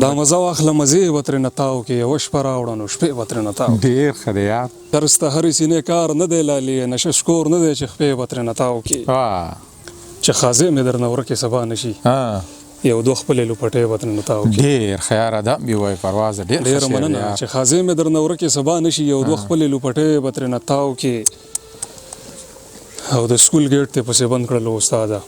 دا مزه واخله مزې به ترېنه تاو کې یوه شپه راوړه نو شپې به ترېنه تاو ډېر ښه دی یار. درس ته هرې سینې کار نه دی لالي نشه شکور نه دی چې خپې به ترېنه تاو کې چې خازې مې درنه ورکې سبا نه شي یو دوه خپلې لوپټې به ترېنه تاو کې. ډېر ښه یاره دا بې وایي پروازه ډېر ښه ډېره مننه چې خازې مې درنه ورکې سبا نه شي یو دوه خپلې لوپټې به ترېنه تاو کې. او د سکول ګیټ ته پسې بند کړل استاده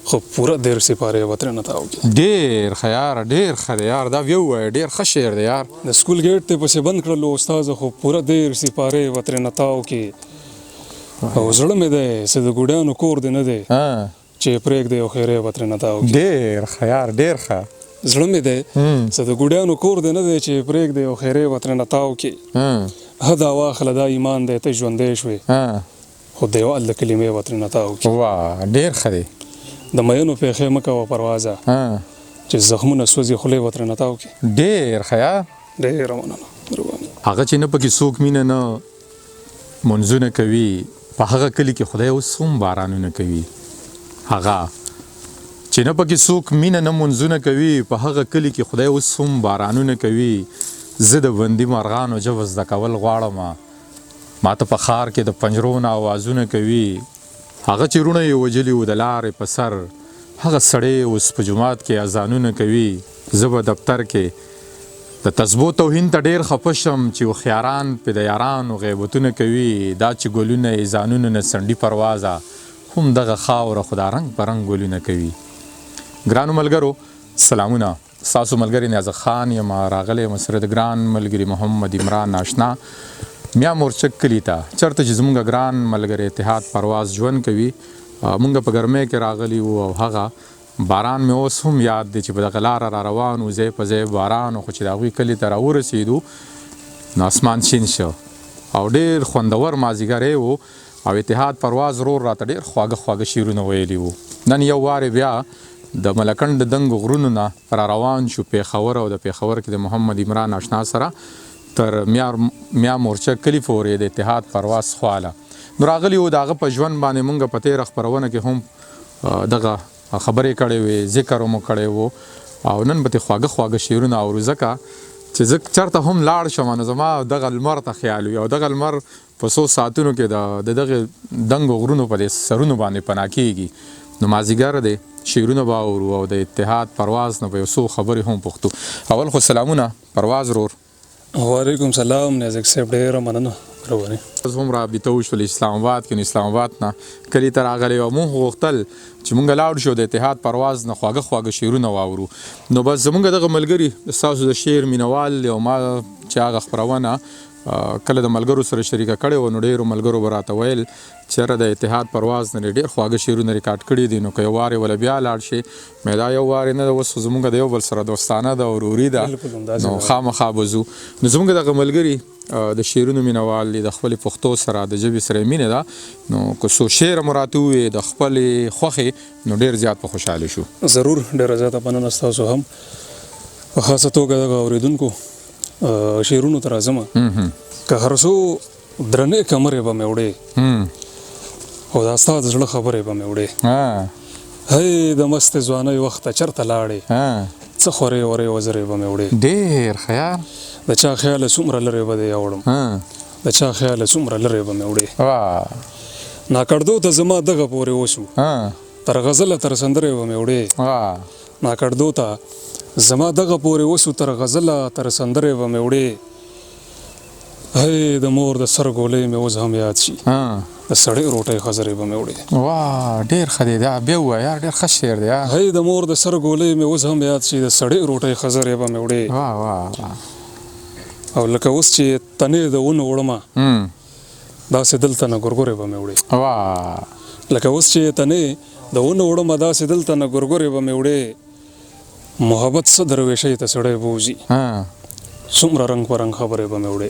خو پوره 13 سپارې به ترېنه تاو کې. ډېر ښه یاره ډېر ښه دی یار دا بیا ووایه ډېر ښه شعر دی یار. د سکول ګیټ ته پسې بند کړل استاده خو پوره 13 سپارې به ترېنه تاو کې. او زړه مې دی چې د ګوډیانو کور دی نه دی چې پرېږدی او خیرې به ترېنه تاو کې. ډېر ښه یار ډېر ښه. زړه مې دی چې د ګوډیانو کور دی نه دی چې پرېږدی او خیرې به ترېنه تاو کې. دا واخله دا ایمان دی ته ژوندی شوې خو د یو الله کلمې به ترېنه تاو کې. واه ډېر ښه دی. د مینو پیښې مه کوه پروازه چې زخمونه سوځي خولې به ترېنه تاو کې. ډېر ښه یار. ډېره مننه. هغه چې نه پکې څوک مینه نه منځونه کوي په هغه کلي کې خدای اوس هم بارانونه کوي. هغه چې نه پکې څوک مینه نه منځونه کوي په هغه کلي کې خدای اوس هم بارانونه کوي. زه د بندي مرغانو ژبه زده کول غواړم ما ته په ښار کې د پنجرو نه اوازونه کوي. هغه چې وروڼه یې وژلي وو د لارې په سر هغه سړی اوس په جومات کې اذانونه کوي. زه به دفتر کې د تسبو توهین ته ډېر خفه شم چې هوښیاران پې د یارانو غیبتونه کوي. دا چې ګلونه یې ځانونه نه څنډي پروازه هم دغه خاوره خو دا رنګ په رنګ ګلونه کوي. ګرانو ملګرو سلامونه. ستاسو ملګری نیازه خان یم راغلی یم سره د ګران ملګري محمد عمران آشنا میا مورچک کلي ته چېرته چې زموږ ګران ملګری اتحاد پرواز ژوند کوي. موږ په ګرمۍ کې راغلي وو او هغه باران مې اوس هم یاد دی چې په دغه لاره را روان وو ځای په ځای باران خو چې د هغوی کلي ته راورسېدو نو اسمان شین شو او ډېر خوندور مازدیګری و او اتحاد پرواز رور راته ډېر خواږه خواږه شعرونه ویلي وو. نن یو وارې بیا د ملکنډ د دنګو غرونو نه را روان شو پېښور او د پېښور کې د محمد عمران آشنا سره تر میا مورچک کلي پورې د اتحاد پرواز خواله نو راغلي وو. د هغه په ژوند باندې مونږ په تېره خپرونه کې هم دغه خبرې کړې وې ذکر مو کړی وو او نن به ترې خواږه خواږه شعرونه اورو ځکه چې زه چېرته هم لاړ شم نو زما دغه لمر ته خیال وي او دغه لمر په څو ساعتونو کې د دغې دنګو غرونو په دې سرونو باندې پناه کېږي. نو مازدیګر دی شعرونه به اورو او د اتحاد پرواز نه به یو څو خبرې هم پوښتو. اول خو سلامونه پرواز رور. وعلیکم سلام نیازک صاحب ډېره مننه. اوس هم رابطه وشول اسلام آباد کې نو اسلام آباد نه کلي ته راغلی او موږ غوښتل چې موږ لاړ شو د اتحاد پرواز نه خواږه خواږه شعرونه واورو. نو بس زموږ دغه ملګري ستاسو د شعر مینوال او ما چې هغه خپرونه کله د ملګرو سره شریکه کړې وه نو ډېرو ملګرو به راته ویل چېرې د اتحاد پرواز نه ډېر خواږه شعرونه ریکارډ کړي دي نو که یو وارې وله بیا لاړ شي مې دا یو وارې نه ده اوس زموږ د یو بل سره دوستانه ده وروري ده نو خامخا به ځو. نو زموږ دغه ملګري د شعرونو مینوال دي د خپلې پښتو سره د ژبې سره یې مینه ده نو که څو شعر مو راته ووایې د خپلې خوښې نو ډېر زیات په خوشحاله شو. ضرور ډېره زیاته مننه ستاسو هم په خاصه توګه دغه اورېدونکو شعرونو ته راځم که هر څو درنې کمرې به مې وړې او دا ستا د زړه خبرې به مې وړې هی د مستې ځوانۍ وخته چېرته لاړې څه خورې ورې وزرې به مې وړې. ډېر ښه یار. د چا خیاله څومره لرې به دې اوړم د چا خیاله څومره لرې به مې وړې. ناکړدو ته زما دغه پورې وشو تر غزله تر سندرې به مې وړې. ناکړدو ته زما دغه پورې وشو تر غزله تر سندرې به مې وړې. هی د مور د سر ګولۍ مې اوس هم یاد شي د سړې روټۍ خزرې به مې وړې. واه ډېر ښه دی دا بیا ووایه یار ډېر ښه شعر دی. هی د مور د سر ګولۍ مې اوس هم یاد شي د سړې روټۍ خزرې به مې وړې. او لکه اوس چې تنې د ونو وړمه داسې دلته نه ګورګورې به مې وړې. لکه اوس چې تنې د ونو وړمه داسې دلته نه ګورګورې به مې وړې. محبت څه درویشۍ ته سړی بوځي څومره رنګ په رنګ خبرې به مې وړې.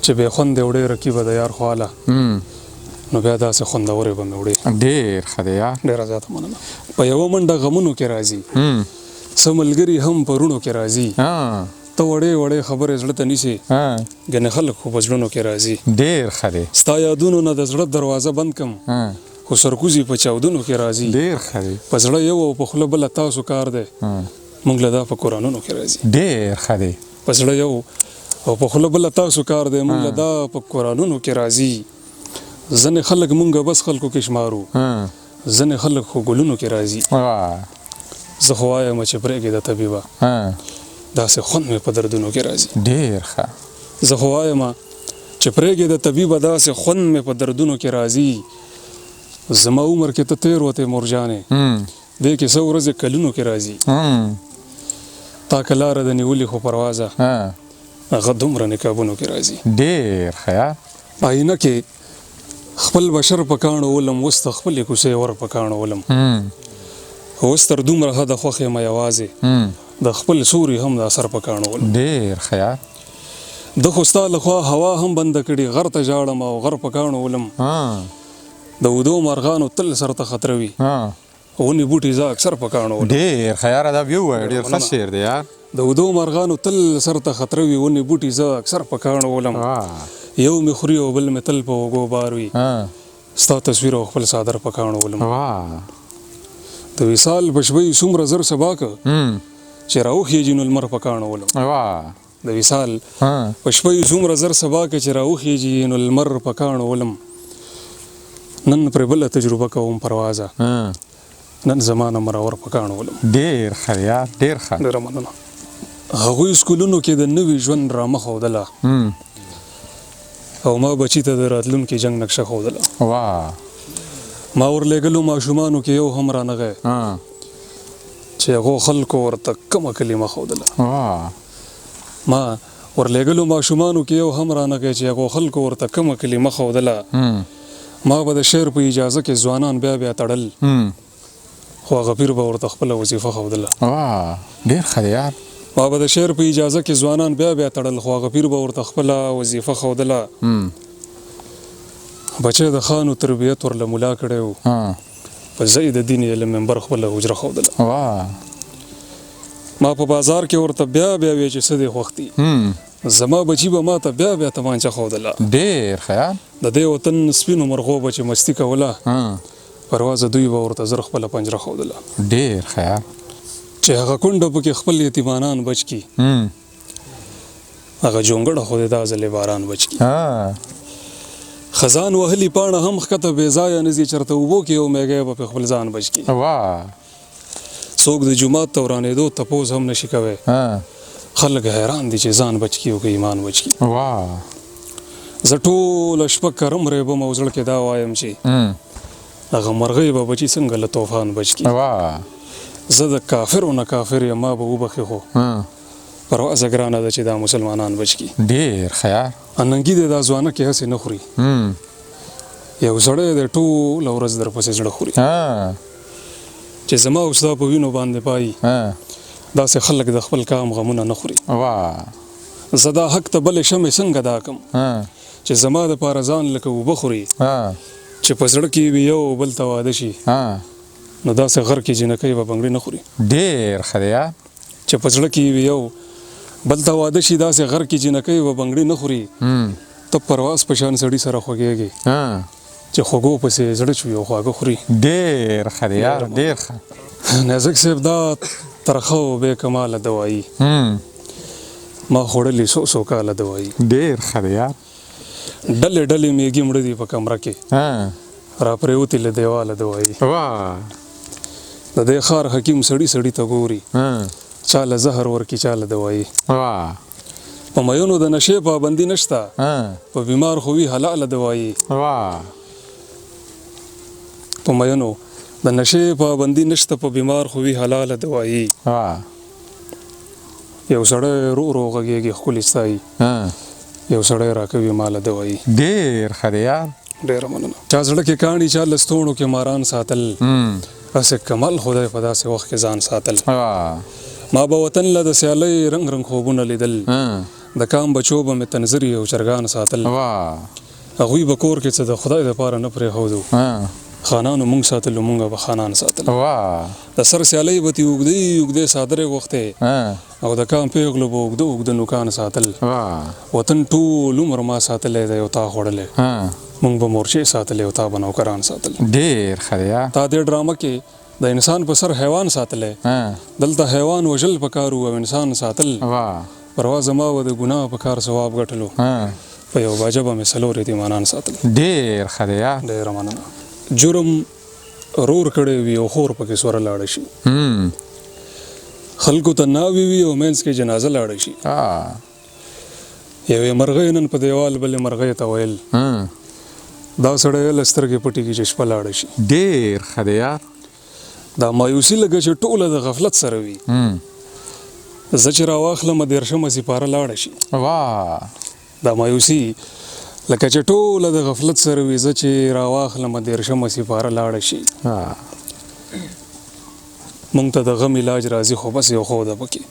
چې بې خوندې وړې رقیبه د یار خواله نو بیا داسې خوندورې به مې وړې. ډېر ښه دی یار. ډېره زیاته مننه. په یوه منډه غمونو کې راځي څه ملګري هم په روڼو کې راځي ته وړې وړې خبرې زړه ته نیسې ګنې خلک خو په زړونو کې راځي. ډېر ښه دی. ستا یادونو نه د زړه دروازه بند کم خو سرکوزي په چاودنو کې راځي ډیر ښه دی په زړه یو او په خوله بله تاسو کار دی موږ له دا په قرآنونو کې راځي ډیر ښه دی په زړه یو او په خوله بله تاسو کار دی موږ له دا په قرآنونو کې راځي ځنې خلک مونږ بس خلکو کې شمارو ځنې خلک خو ګلونو کې راځي زه خو وایم چې پرېږدې د طبیبه داسې خوند مې په دردونو کې راځي ډیر ښه زه خو وایم چې پرېږدې د طبیبه داسې خوند مې په دردونو کې راځي زما عمر کې ته تېر وتې مورجانې دې کې څه ورځې کلونو کې راځي تا که لاره د نیولې خو پروازه هغه دومره نقابونو کې راځي ډیر ښه آینه کې خپل بشر په کاڼو ولم اوس ته خپلې کوڅې ور په کاڼو ولم اوس تر دومره حده خوښ یم یوازې د خپل سوري هم د اثر په کاڼو ولم ډیر ښه د خو ستا لخوا هوا هم بنده کړي غر ته ژاړم او غر په کاڼو ولم د ودو مارغانو تل سر ته خطر وي ونې بوټي زه اکثر په کاڼو ولم ډیر ښه یاره دا بیا ووایه ډیر ښه شعر دی یار د ودو مارغانو تل سر ته خطر وي ونې بوټي زه اکثر په کاڼو ولم یو مې خوري او بل مې تل په اوږو بار وي ستا تصویر او خپل څادر په کاڼو ولم د وصال په شپه یې څومره زر سبا که چې راوخیږي نو لمر په کاڼو ولم د وصال په شپه یې څومره زر سبا که چې راوخیږي نو لمر په کاڼو ولم نن پرې بله تجربه کوم پروازه نن زمانه مرور په کاڼو ولم ډیر ښه یار ډیر ښه ډېره مننه هغوی سکولونو کې د نوي ژوند رامه ښودله او ما بچی ته د راتلونکي جنګ نقشه ښودله ما ورلېږلو ماشومانو کې یو هم رانغی چې هغو خلکو ورته کمه کلمه ښودله ما ورلېږلو ماشومانو کې یو هم رانغی چې هغو خلکو ورته کمه کلمه ښودله ما به د شعر په اجازه کې ځوانان بیا بیا تړل خو هغه پیر به ورته خپله وظیفه ښودله ډیر ښه دی یار ما به د شعر په اجازه کې ځوانان بیا بیا تړل خو هغه پیر به ورته خپله وظیفه ښودله بچی د خانو تربیت ورله ملا کړی و په ځای د دین یې له منبر خپله حجره ښودله ما په بازار کې ورته بیا بیا ویې چې څه دی خوښ دي زما بچی به ما ته بیا بیا تمانچه ښودله ډیر ښه د دې وطن سپینو مرغو به چې مستي کوله پروازه دوی به ورته زر خپله پنجره ښودله ډیر ښه چې هغه کونډه پکې خپل یتیمانان بچ کي هغه جونګړه خو دې دا ځلې باران بچ کي خزان وهلي پاڼه هم ښکته بې ځایه نه ځي چېرته اوبو کې یو میږی به پې خپل ځان بچ کي څوک د جومات ته ورانېدو تپوس هم نشي کوی خلک حیران دي چې ځان بچ کي او که ایمان بچ کي زه ټوله شپه کرم ریبم او زړه کې دا وایم چې هغه مرغۍ به بچي څنګه له طوفان بچ کي زه د کافرو نه کافر یم ما به وبخې خو پروازه ګرانه ده چې دا مسلمانان بچ کي ډیر ښه اننګي دی دا ځوانه کې هسې نه خوري یو سړی دی ټوله ورځ در پسې زړه خوري چې زما او ستا په وینو باندې پایي داسې خلک د خپل کام غمونه نه خوري زه دا حق ته بلې شمې څنګه دا کم چې زما دپاره ځان لکه اوبه خوري چې په زړه کې وي یو بل ته واده شي نو داسې غر کې جنکۍ به بنګړي نه خوري ډیر ښه دی چې په زړه کې وي یو بل ته واده شي داسې غر کې جنکۍ به بنګړي نه خوري ته پرواز په شان سړي سره خوږېږي چې خوږو پسې زړه چوي او خواږه خوري ډیر ښه دی ډیر ښه نازک صاحب دا ترخه او بې کماله دوایي ما خوړلې څو کاله دوایي ډیر ښه دی ډلې ډلې میږي مړه دي په کمره کې را پرېوتې له دیواله دوایي د دې ښار حکیم سړي سړي ته ګوري چاله زهر ورکي چاله دوایي په میونو د نشې پابندي نشته په بیمار خو وي حلاله دوایي په میونو د نشې پابندي نشته په بیمار خو وي حلاله دوایي یو سړی رو رو غږېږي ښکلې ستایي یو سړی راکوي ماله دوایي ډیر ښه دی ډېره مننه چا زړه کې کاڼي چا لستوڼو کې ماران ساتل هسې کمال خدای په داسې وخت کې ځان ساتل ما به وطن له د سیالۍ رنګ رنګ خوبونه لیدل د کام بچو به مې تنظري او چرګان ساتل هغوی به کور کې څه د خدای دپاره نه پرېښودو خانانو مونږ ساتلو مونږ به خانان ساتل د سر سیالۍ به تې اوږدې اوږدې څادرې غوښتې او د کام پیغلو به اوږده اوږده نوکان ساتل وطن ټول عمر ما ساتلی دی او تا خوړلی مونږ به مورچې ساتلې او تا به نوکران ساتل. ډېر ښه دی یار. تا دې ډرامه کې د انسان په سر حیوان ساتلی، دلته حیوان وژل پکار و او انسان ساتل. پروا زما و د ګناه په کار ثواب ګټلو، په یو باجه به مې څلور یتیمانان ساتل. ډېر ښه دی یار. ډېره مننه. جرم رور کړی وي او خور پکې سوره لاړه شي، خلکو ته ناوي وي او منځ کې جنازه لاړه شي. یوې مرغۍ نن په دیوال بلې مرغۍ ته ویل دا سړی له سترګې پټې کړي چې شپه لاړه شي. ډېر ښه دی یار. دا مایوسي لکه چې ټوله د غفلت سره وي، زه چې راواخلم دېرشمه سپاره لاړه شي. دا مایوسي لکه چې ټوله د غفلت سره وي، زه چې راواخلم دېرشمه سپاره لاړه شي. مونږ ته د غم علاج راځي خو بس یو خو ده پکې،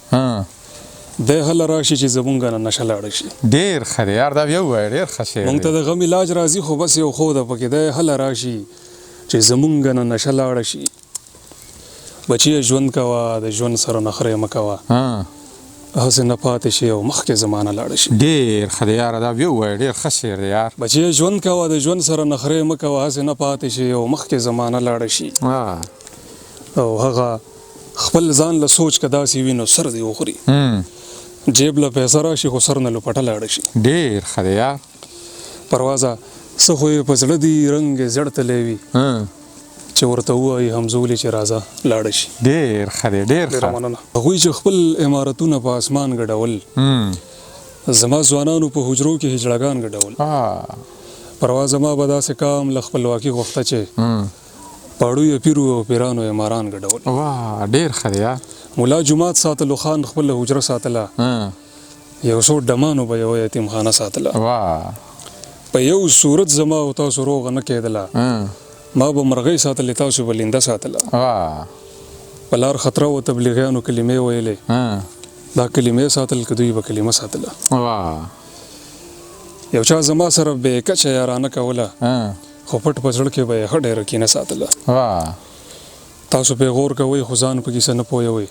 دی هله راشي چې زمونږ نه نشه لاړه شي. ډېر ښه دی یار. دا بیا ووایه، ډېر ښه شعر دی. مونږ ته د غم علاج راځي خو بس یو خو ده پکې، دی هله راشي چې زمونږ نه نشه لاړه شي. بچیه ژوند کوه، د ژوند سره نخرې مه کوه، هسې نه پاتې شي او مخکې زمانه لاړه شي. ډېر ښه دی یاره. دا بیا ووایه، ډېر ښه شعر دی یار. بچیه ژوند کوه، د ژوند سره نخرې مه کوه، هسې نه پاتې شي او مخکې زمانه لاړه شي. او هغه خپل ځان له سوچ که داسې وي نو سر دې وخوري، جیب له پیسه راشي خو سر نه لوپټه لاړه شي. ډېر ښه دی یار. پروازه څه خو یې په زړه دي رنګ یې زړتلی وي، چې ورته ووایي همزولي چې راځه لاړه شي. ډېر ښه دی. ډېر ښه. هغوی چې خپل عمارتونه په اسمان ګډول، زما ځوانانو په حجرو کې هجړګان ګډول. پروازه ما به داسې کام له خپلواکي غوښته چې پاړو یې پیرو او پیرانو یې ماران ګډول. ډېر ښه دی یار. ملا جومات ساتلو، خان خپل حجره ساتله، یو څو ډمانو به یوه یتیم خانه ساتله. په یو صورت زما او تاسو روغه نه کېدله، ما به مرغۍ ساتلې، تاسو به لینده ساتله. په لار خطره و تبلیغیانو کلمې ویلې، دا کلمې ساتل که دوی به کلمه ساتله. یو چا زما سره بې کچه یارانه کوله، خو پټ په زړه کې به یې ښه ډېره کینه ساتله. تاسو پې غور کوئ خو ځان په کیسه نه پوهوئ،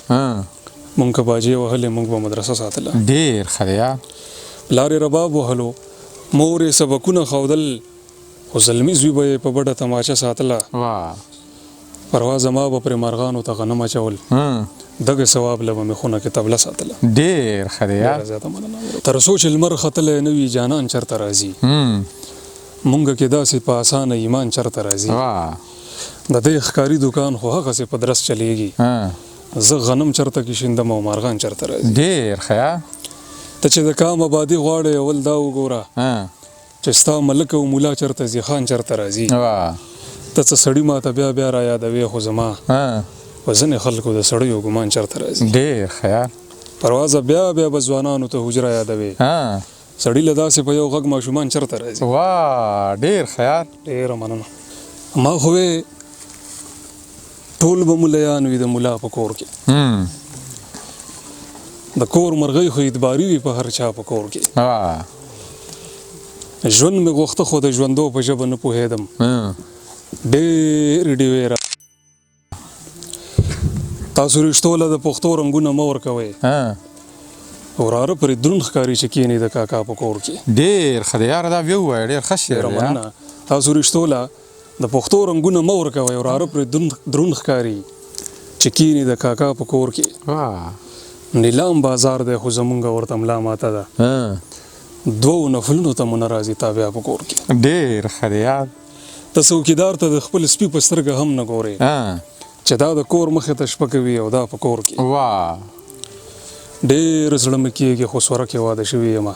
مونږ که باجې وهلې مونږ به مدرسه ساتله. ډېر ښه دی یار. پلار یې رباب وهلو، مور یې سبقونه ښودل، خو زلمي زوی به یې په بډه تماچه ساتله. پروا زما به پرې مارغانو ته غنم اچول، دغه ثواب له به مې خونه کې طبله ساتله. ډېر ښه دی یار. تر څو چې لمر ختلی نه وي جانان چېرته راځي، مونږ کې داسې په اسانه ایمان چېرته راځي. د دې ښکاري دوکان خو هغسې په درس چلیږي، زه غنم چېرته کې شیندم او مارغان چېرته راځي. ډېر ښه. ته چې د کام آبادي غواړې اول دا وګوره چې ستا ملک او مولا چېرته ځي، خان چېرته راځي. ته څه سړي ما ته بیا بیا را یادوې، خو زما په ځینې خلکو د سړیو ګمان چېرته راځي. ډېر ښه. پروازه بیا بیا به ځوانانو ته حجره یادوې، سړي له داسې په یو غږ ماشومان چېرته راځي. ډېر ښه یار. ډېره مننه. ما خو وې ټول به ملیان وي د ملا په کور کې، د کور مرغۍ خو اعتباري وي په هر چا په کور کې. ژوند مې غوښته خو د ژوندو په ژبه نه پوهېدم، ډېرې ډېوې تاسو رښتو له د پښتو رنګونه مه ورکوئ، وراره پرې دروند ښکاري چې کښېني د کاکا په کور کې. ډېر ښه دی یاره. دا بیا ووایه، ډېر ښه شعر دی. تاسو رښتو له د پښتو رنګونه مه ورکوئ، وراره پرې دروند ښکاري چې کښېني د کاکا په کور کې. نیلام بازار دی خو زمونږ ورته ملا ماته ده، دوو نفلونو ته مو نه راځي تا بیا په کور کې. ډېر ښه دی یار. ته څوکیدار ته د خپل سپي په سترګه هم نه ګورې چې دا د کور مخې ته شپه کوي او دا په کور کې. ډېر زړه مې کېږي خو سوره کې واده شوي یم،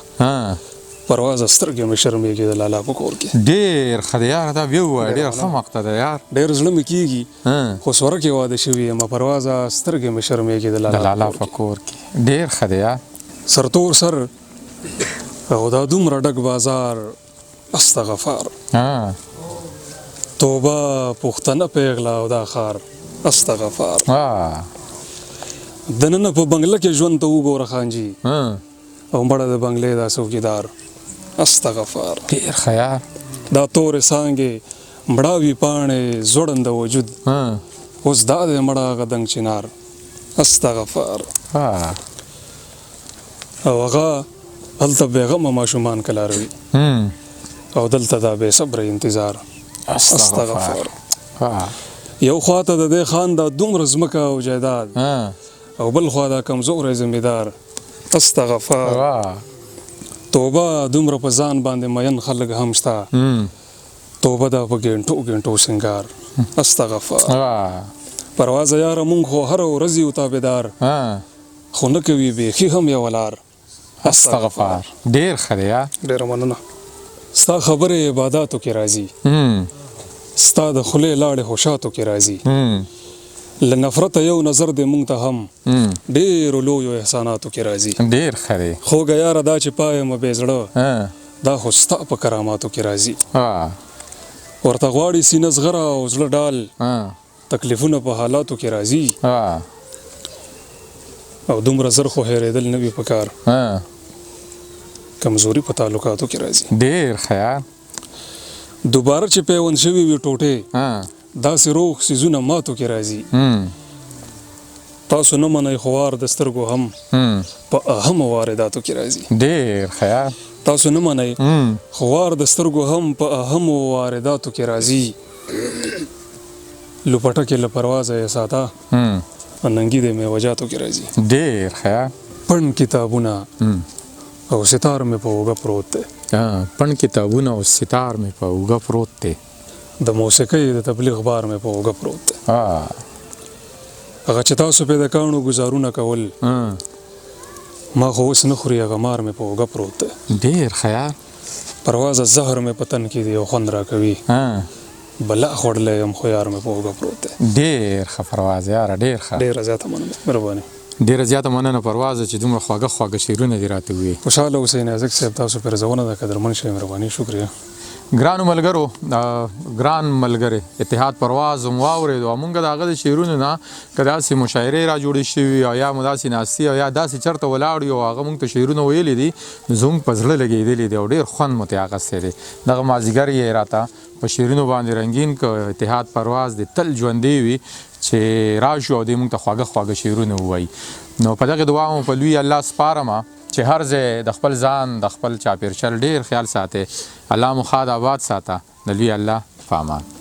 پروازه سترګې مې شرمېږي د لالا په کور کې. ډېر ښه دی یاره. دا بیا ووایه، ډېر ښه مقطع ده یار. ډېر زړه مې کېږي خو سوره کې واده شوي یم، پروازه سترګې مې شرمېږي د لالا په کور کې. ډېر ښه دی یار. سرتور سر او دا دومره ډک بازار، استغفار، توبه پښتنه پیغله او دا خار، استغفار. دننه په بنگله کې ژوند ته وګوره خانجي، او مړه د بنگلې دا څوکیدار، استغفار. ډېر ښه یار. دا تورې څانګې مړاوي پاڼې ځوړنده وجود، اوس دا دی مړه هغه دنګ چنار، استغفار. او هغه هلته بېغمه ماشومان کلاروي، او دلته دا بې صبره انتظار استغفار یو خواته د دې خان دا دومره ځمکه او جایداد او بل خوا دا کمزوری زمیندار استغفار توبه دومره په ځان باندې مین خلک هم شته توبه دا په ګنټو ګنټو سنگار استغفار پروازه یاره مونږ خو هره ورځ یو تابعدار خو نه کوي بیخي هم یو لار استغفار ډېر ښه دی ډېره مننه ستا خبرې عباداتو کې راځي ستا د خولې لاړې خوشاتو کې راځي له نفرته یو نظر دی مونږ ته هم ډېرو لویو احساناتو کې راځي ډېر ښه دی خوږه یاره دا چې پایم بې زړه دا خو ستا په کراماتو کې راځي ورته غواړي سینه زغره او زړه ډال تکلیفونه په حالاتو کې راځي او دومره زر خو هېرېدل نه وي پکار کمزوري په تعلقاتو کې راځي ډېر ښه دوباره چې پیوند شوي وي ټوټې داسې روغ څیزونه ماتو کې راځي تاسو نه منئ خو وار د سترګو هم په اهمو وارداتو کې راځي ډېر ښه تاسو نه منئ خو وار د سترګو هم په اهمو وارداتو کې راځي لوپټه کې له پروازه یې ساته ننګي د میوجاتو کې راځي ډېر ښه پڼ کتابونه او ستار مې په اوږه پروت دی پڼ کتابونه او ستار مې په اوږه پروت دی د موسیقۍ د تبلیغ بار مې په اوږه پروت دی هغه چې تاسو پې د کاڼو ګزارونه کول ما خو اوس نه خوري هغه مار مې په اوږه پروت دی ډېر ښه پروازه زهر مې په تن کې دی او خوند راکوي بلا خوړلی یم خو یار مې په اوږه پروت دی ډېر ښه پرواز یاره ډېر ښه ډېره زیاته مننه مهرباني ډېره زیاته مننه پروازه چې دومره خواږه خواږه شعرونه دې راته وویې خوشحاله اوسئ نازک صاحب تاسو پرزونه ده قدرمن شئ مهرباني شکریه ګرانو ملګرو ګران ملګری اتحاد پرواز مو واورېد او موږ د هغه د شعرونو نه که داسې مشاعرې را جوړې شوي او یا مو داسې ناستې او یا داسې چېرته ولاړ یو هغه موږ ته شعرونه ویلي دي نو زموږ په زړه لګېدلي دي او ډېر خوند مو ترې اخیستی دی دغه مازدیګر یې راته په شعرونو باندې رنګین که اتحاد پرواز د تل ژوندی وي چې راشو او دې موږ ته خواږه خواږه شعرونه ووایي نو په دغې دعا مو په لوی الله سپارمه چې هر ځای د خپل ځان د خپل چاپېرچل ډېر خیال ساتئ الله مو ښاد آباد ساته د لوی الله په امان